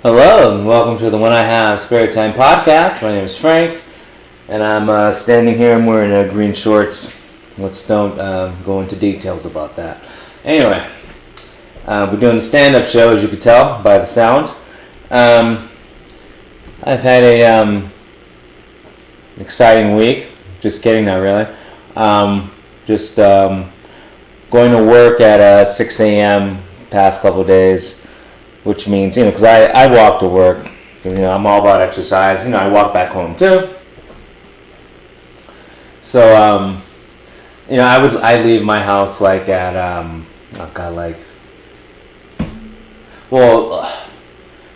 Hello and welcome to the When I Have Spare Time podcast. My name is Frank, and I'm standing here. I'm wearing green shorts. Let's don't go into details about that. Anyway, we're doing a stand-up show, as you can tell by the sound. I've had a exciting week. Just kidding, not really. Just going to work at 6 a.m. past couple of days. Which means, because I walk to work, because, I'm all about exercise. I walk back home too. So, I leave my house like at, I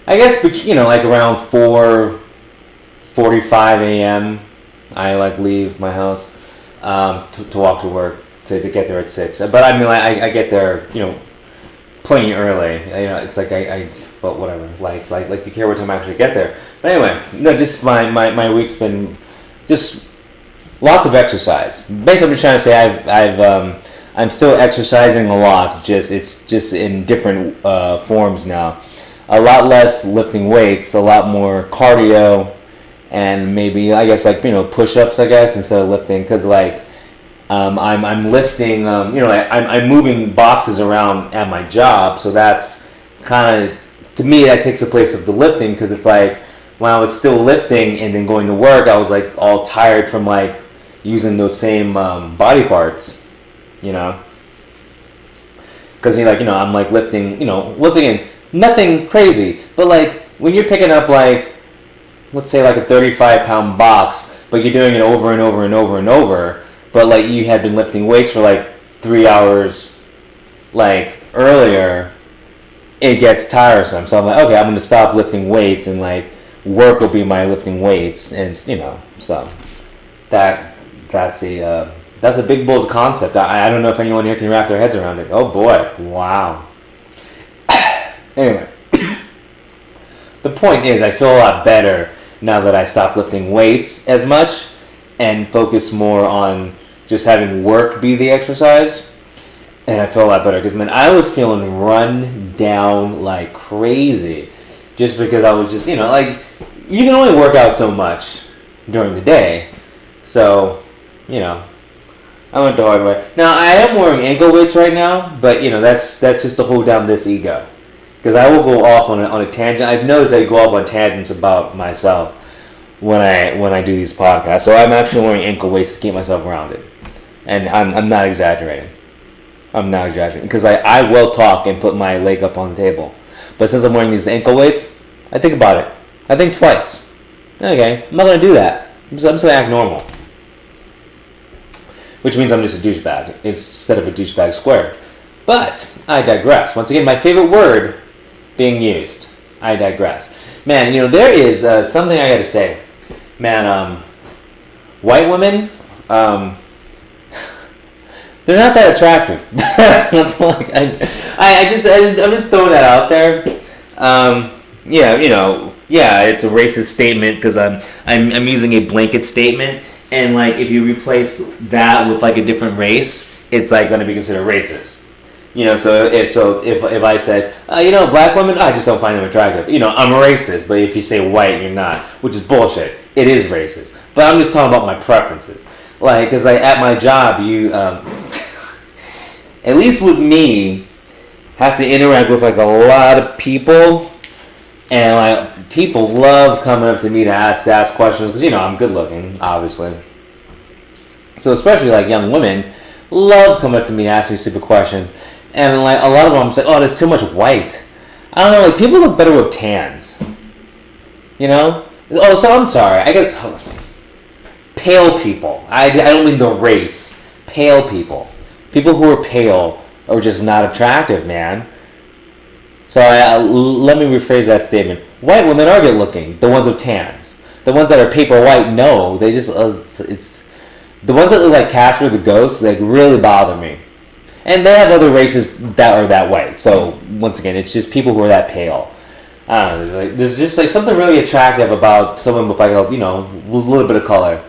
guess, like around 4:45 a.m. I leave my house to walk to work to get there at 6. But I get there, plenty early. It's like but whatever. Like you care what time I actually get there. But anyway, just my week's been just lots of exercise. Basically, I'm just trying to say I'm still exercising a lot. It's just in different forms now. A lot less lifting weights, a lot more cardio, and maybe push-ups instead of lifting, because I'm lifting, I'm moving boxes around at my job, so that's kind of, to me, that takes the place of the lifting, because it's like, when I was still lifting and then going to work, I was all tired from using those same body parts, because I'm lifting, once again, nothing crazy, but when you're picking up let's say a 35-pound box, but you're doing it over and over and over and over, but you had been lifting weights for 3 hours earlier, it gets tiresome. So I'm okay, I'm gonna stop lifting weights, and work will be my lifting weights, and so that's a big bold concept. I don't know if anyone here can wrap their heads around it. Oh boy, wow. Anyway, the point is, I feel a lot better now that I stopped lifting weights as much and focus more on just having work be the exercise, and I feel a lot better, because I was feeling run down like crazy, just because I was just you can only work out so much during the day, so I went the hard way. Now I am wearing ankle weights right now, but that's just to hold down this ego, because I will go off on a tangent. I've noticed I go off on tangents about myself when I do these podcasts, so I'm actually wearing ankle weights to keep myself grounded. And I'm not exaggerating. Because I will talk and put my leg up on the table. But since I'm wearing these ankle weights, I think about it. I think twice. Okay, I'm not going to do that. I'm just going to act normal. Which means I'm just a douchebag instead of a douchebag squared. But I digress. Once again, my favorite word being used. I digress. Man, there is something I got to say. Man, white women, they're not that attractive. That's I'm just throwing that out there. It's a racist statement, because I'm using a blanket statement, and if you replace that with a different race, it's going to be considered racist. So if I said, black women, I just don't find them attractive. I'm a racist, but if you say white, you're not, which is bullshit. It is racist. But I'm just talking about my preferences. Because at my job, you, at least with me, have to interact with a lot of people, and people love coming up to me to ask questions, because I'm good looking, obviously. So especially young women love coming up to me and ask me stupid questions, and a lot of them I'm saying, oh, there's too much white. I don't know, people look better with tans. Oh, so I'm sorry. I guess pale people. I don't mean the race. Pale people. People who are pale are just not attractive, man. So let me rephrase that statement. White women are good looking. The ones with tans. The ones that are paper white, no. They just it's the ones that look like Casper the Ghost. Really bother me. And they have other races that are that way. So once again, it's just people who are that pale. I don't know. There's just something really attractive about someone with a little bit of color.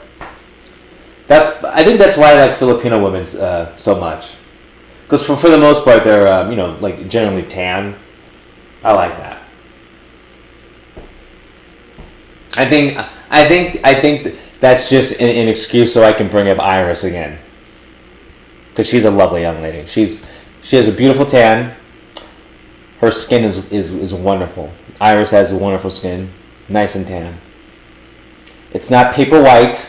I think that's why I like Filipino women so much, because for the most part they're generally tan. I like that. I think that's just an excuse so I can bring up Iris again, because she's a lovely young lady. She has a beautiful tan. Her skin is wonderful. Iris has a wonderful skin, nice and tan. It's not paper white.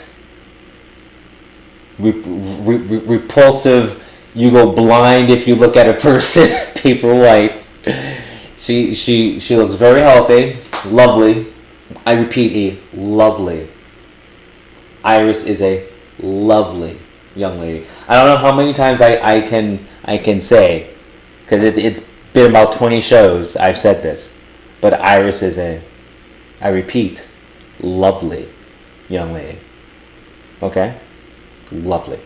Repulsive. You go blind if you look at a person. Paper white. She looks very healthy, lovely. I repeat, a lovely. Iris is a lovely young lady. I don't know how many times I can say, because it's been about 20 shows I've said this, but Iris is I repeat, lovely young lady. Okay? Lovely.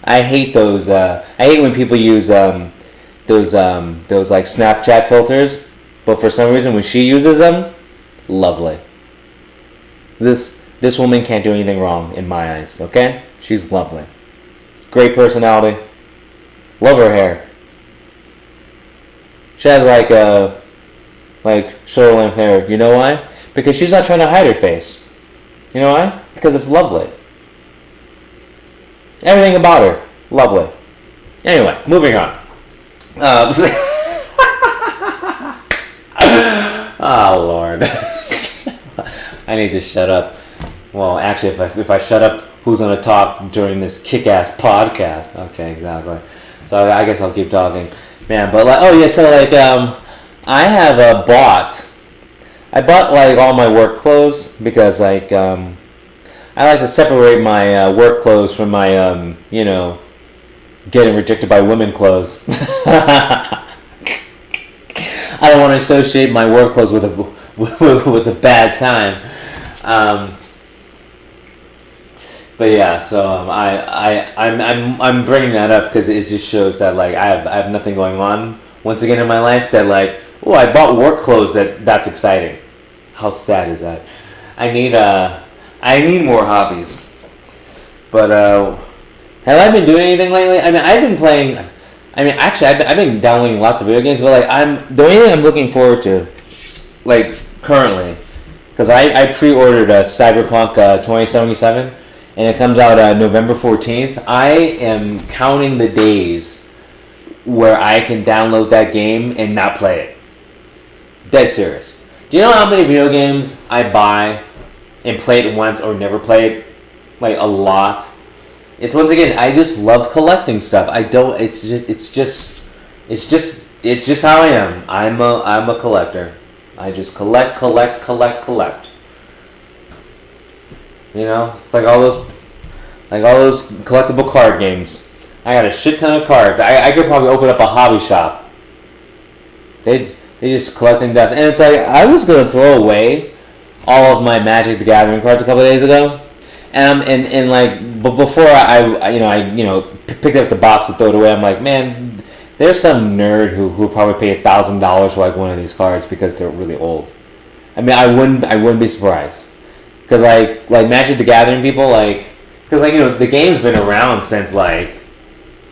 I hate those. I hate when people use those like Snapchat filters, but for some reason when she uses them, lovely. This woman can't do anything wrong in my eyes. Okay, she's lovely, great personality. Love her hair. She has like shoulder length hair. You know why? Because she's not trying to hide her face. You know why? Because it's lovely. Everything about her, lovely. Anyway, moving on. Oh Lord, I need to shut up. Well, actually, if I shut up, who's gonna talk during this kick-ass podcast? Okay, exactly. So I guess I'll keep talking, man. But like, oh yeah, so like, I have I bought like all my work clothes because like I like to separate my work clothes from my getting rejected by women clothes. I don't want to associate my work clothes with a bad time. But yeah, so I'm bringing that up because it just shows that like I have nothing going on once again in my life that like, oh, I bought work clothes that's exciting. How sad is that? I need more hobbies. But have I been doing anything lately? I mean, I've been playing. I mean, actually, I've been downloading lots of video games, but like the only thing I'm looking forward to, like currently, because I pre-ordered Cyberpunk 2077, and it comes out November 14th. I am counting the days where I can download that game and not play it. Dead serious. Do you know how many video games I buy and play it once or never play it? Like a lot. It's once again, I just love collecting stuff. I don't. It's just how I am. I'm a collector. I just collect. You know, it's like all those collectible card games. I got a shit ton of cards. I could probably open up a hobby shop. They just collecting dust, and it's like I was gonna throw away all of my Magic the Gathering cards a couple of days ago. And like, but before I picked up the box to throw it away, I'm like, man, there's some nerd who probably pay $1,000 for like one of these cards because they're really old. I mean, I wouldn't be surprised, because like Magic the Gathering people, like, because like the game's been around since like,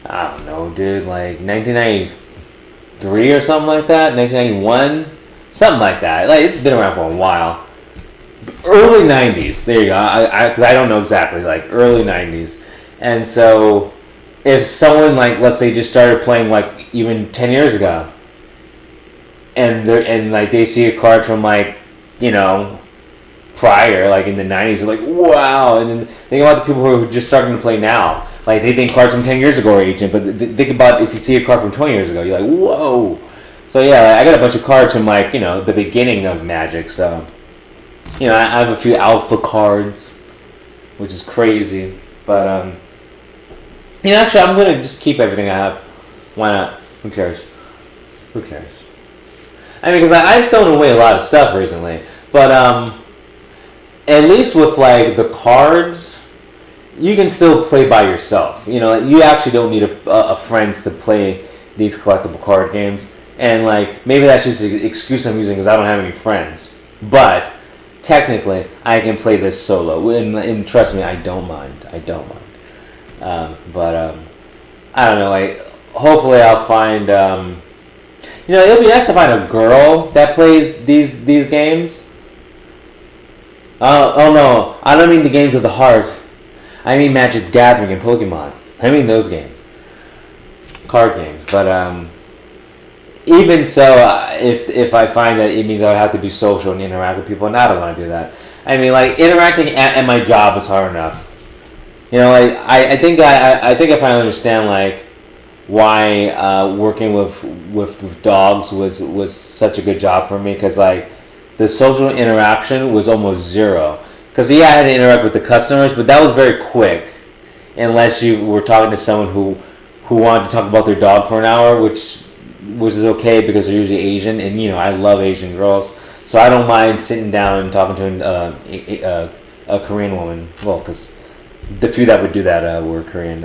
I don't know, dude, like 1993 or something like that, 1991, something like that. Like, it's been around for a while. Early 90s, there you go, because I don't know exactly, like early 90s. And so if someone like, let's say, just started playing like even 10 years ago, and like they see a card from like, prior, like in the 90s, they're like, wow. And then think about the people who are just starting to play now, like they think cards from 10 years ago are ancient, but think about if you see a card from 20 years ago, you're like, whoa. So yeah, I got a bunch of cards from like, the beginning of Magic, so I have a few alpha cards, which is crazy. But actually, I'm gonna just keep everything I have. Why not? Who cares? I mean, because I've thrown away a lot of stuff recently. But at least with like the cards, you can still play by yourself. You actually don't need a friends to play these collectible card games. And like maybe that's just an excuse I'm using because I don't have any friends. But technically, I can play this solo, and trust me, I don't mind. But I don't know. Like, hopefully, I'll find. It'll be nice to find a girl that plays these games. Oh no, I don't mean the games with the heart. I mean Magic the Gathering and Pokemon. I mean those games, card games. But even so, if I find that it means I would have to be social and interact with people, and I don't want to do that. I mean, like interacting at my job is hard enough. You know, like I think if I understand like why working with dogs was such a good job for me, because like the social interaction was almost zero. Because yeah, I had to interact with the customers, but that was very quick, unless you were talking to someone who wanted to talk about their dog for an hour, which is okay because they're usually Asian, and you know I love Asian girls, so I don't mind sitting down and talking to a Korean woman. Well, because the few that would do that were Korean.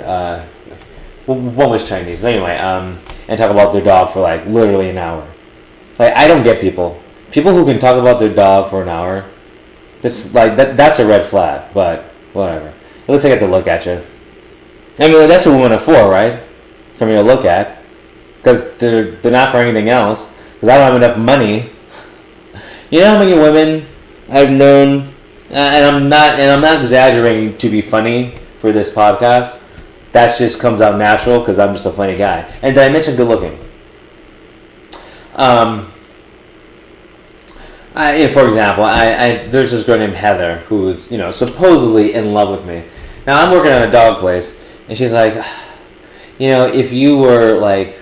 One was Chinese, but anyway, and talk about their dog for like literally an hour. Like I don't get people who can talk about their dog for an hour. This like that's a red flag, but whatever. At least I get to look at you. I mean, that's what women are for, right? For me to look at, because they're not for anything else. Because I don't have enough money. You know how many women I've known, and I'm not exaggerating to be funny for this podcast. That just comes out natural because I'm just a funny guy. And did I mention good looking? For example, there's this girl named Heather who is, you know, supposedly in love with me. Now I'm working at a dog place, and she's like, you know, if you were like,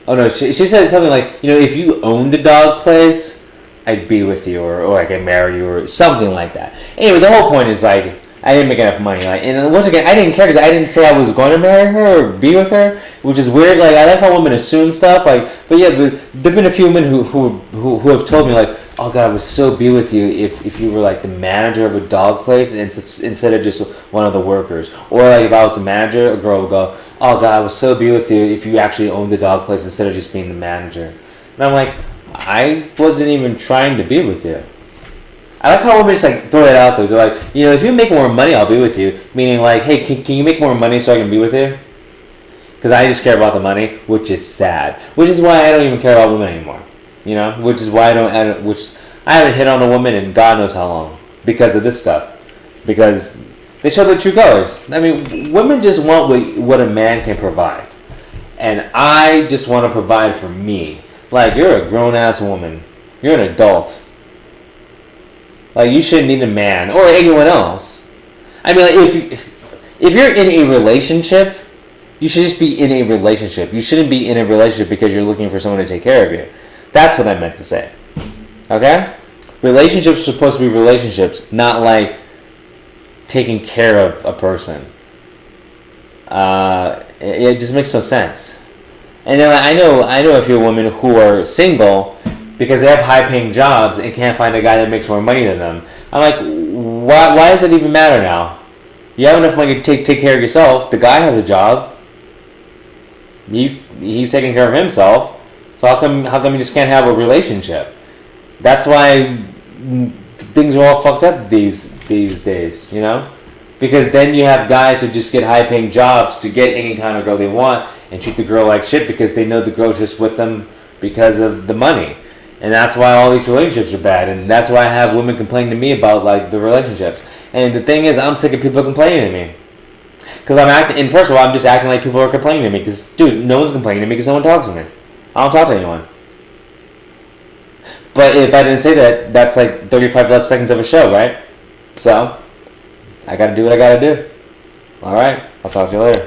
oh no, she said something like, you know, if you owned a dog place, I'd be with you, or I could marry you, or something like that. Anyway, the whole point is like, I didn't make enough money, like, and once again, I didn't care because I didn't say I was going to marry her or be with her, which is weird. Like, I like how women assume stuff, like, but yeah, but there've been a few women who have told me like, oh god, I would so be with you if you were like the manager of a dog place instead of just one of the workers, or like if I was the manager, a girl would go, oh god, I would so be with you if you actually owned the dog place instead of just being the manager. And I'm like, I wasn't even trying to be with you. I like how women just like throw it out there. They're like, you know, if you make more money, I'll be with you. Meaning like, hey, can you make more money so I can be with you? Because I just care about the money, which is sad. Which is why I don't even care about women anymore. You know, which is why I haven't hit on a woman in God knows how long because of this stuff. Because they show their true colors. I mean, women just want what a man can provide, and I just want to provide for me. Like, you're a grown ass woman. You're an adult. Like, you shouldn't need a man or anyone else. I mean, like, if you're in a relationship, you should just be in a relationship. You shouldn't be in a relationship because you're looking for someone to take care of you. That's what I meant to say. Okay? Relationships are supposed to be relationships, not like taking care of a person. It just makes no sense. And then I know a few women who are single because they have high-paying jobs and can't find a guy that makes more money than them. I'm like, why does it even matter now? You have enough money to take care of yourself. The guy has a job. He's taking care of himself. So how come you just can't have a relationship? That's why things are all fucked up these days, you know? Because then you have guys who just get high-paying jobs to get any kind of girl they want and treat the girl like shit because they know the girl's just with them because of the money. And that's why all these relationships are bad. And that's why I have women complaining to me about like the relationships. And the thing is, I'm sick of people complaining to me. Because and first of all, I'm just acting like people are complaining to me. Because, dude, no one's complaining to me because no one talks to me. I don't talk to anyone. But if I didn't say that, that's like 35 less seconds of a show, right? So, I gotta do what I gotta do. Alright, I'll talk to you later.